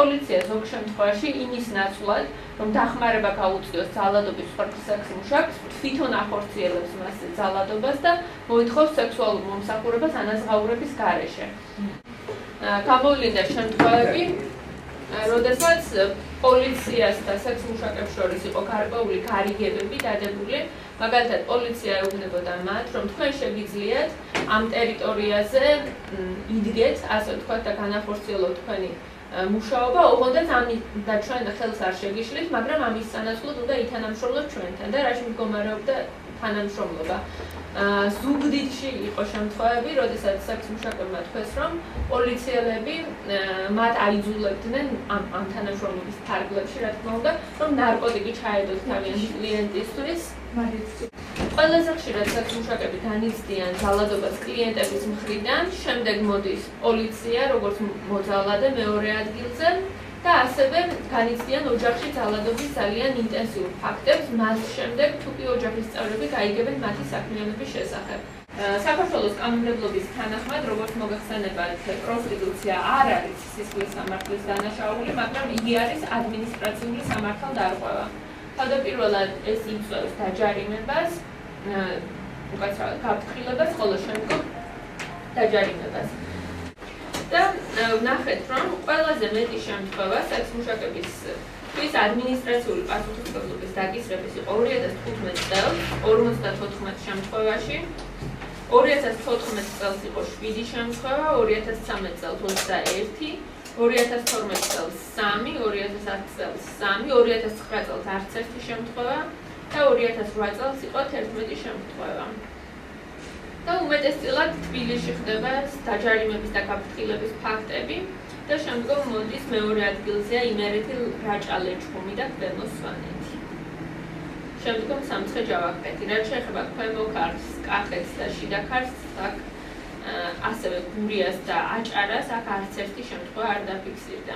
პოლიცია ზოგ შემთხვევაში იმის ნაცვლად, რომ დახმარება გაუწიოს ძალადობის მსხვერპლის სექსმუშაკს, თვითონ ახორციელებს მასზე ძალადობას და მოითხოვს სექსუალურ მომსახურებას ანაზღაურების გარეშე. გამოვლინდა შემთხვევები, როდესაც პოლიციას და სექსმუშაკებს შორის იყო გარკვეული გარიგებები დადებული, მაგალითად პოლიცია ეუბნებოდა მათ, რომ თქვენ შეგიძლიათ ამ ტერიტორიაზე იდგეთ, ასე ვთქვათ, და განახორციელოთ თქვენი მუშაობა, ოღონდ ამით ჩვენ ხელს არ შეგიშლით, მაგრამ ამის სანაცვლოდ უნდა ითანამშრომლოთ ჩვენთან და რაში მდგომარეობდა თანამშრომლობა. ზუგდიდში იყო შემთხვევები, როდესაც სექსმუშაკებმა თქვეს, რომ პოლიციელები მათ აიძულებდნენ ამ თანამშრომლობის ფარგლებში, რა თქმა უნდა, რომ ნარკოტიკი ჩაედოთ თავიანთი კლიენტისთვის. ყველაზე ხშირად სექსმუშაკები განიცდიან ძალადობას კლიენტების მხრიდან, შემდეგ მოდის პოლიცია, როგორც მოძალადე მეორე ადგილზე და ასევე განიცდიან ოჯახში ძალადობის ძალიან ინტენსიურ ფაქტებს, მას შემდეგ თუ კი ოჯახის წევრები გაიგებენ მათი საქმიანობის შესახებ. საქართველოს კანონმდებლობის თანახმად, როგორც მოგეხსენებათ, პროსტიტუცია არ არის სისხლის სამართლის დანაშაული, მაგრამ იგი არის ადმინისტრაციული სამართალდარღვევა. თავდაპირველად ეს იწვევს დაჯარიმებას, უკაცრავად გაფრთხილებას, ხოლო შემდგომ დაჯარიმებას. და ვნახეთ, რომ ყველაზე მეტი შემთხვევა სექსმუშაკებისთვის ადმინისტრაციული პასუხისმგებლობის დაკისრების იყო 2015 წელს 54 შემთხვევაში, 2014 წელს იყო 7 შემთხვევა, 2013 წელს 21, 2012 წელს 3, 2010 წელს 3, 2009 წელს არც ერთი შემთხვევა და 2008 წელს იყო 11 შემთხვევა. და უმეტესწილად თბილისში ხდება დაჯარიმების და გაფრთხილების ფაქტები და შემდგომ მოდის მეორე ადგილზეა იმერეთი, რაჭა-ლეჩხუმი და ქვემო სვანეთი. შემდგომ სამცხე-ჯავახეთი. რაც შეეხება ქვემო ქართლს, კახეთს და შიდა ქართლს, აქ ასევე გურიას და აჭარას აქ არც ერთი შემთხვევა არ დაფიქსირდა.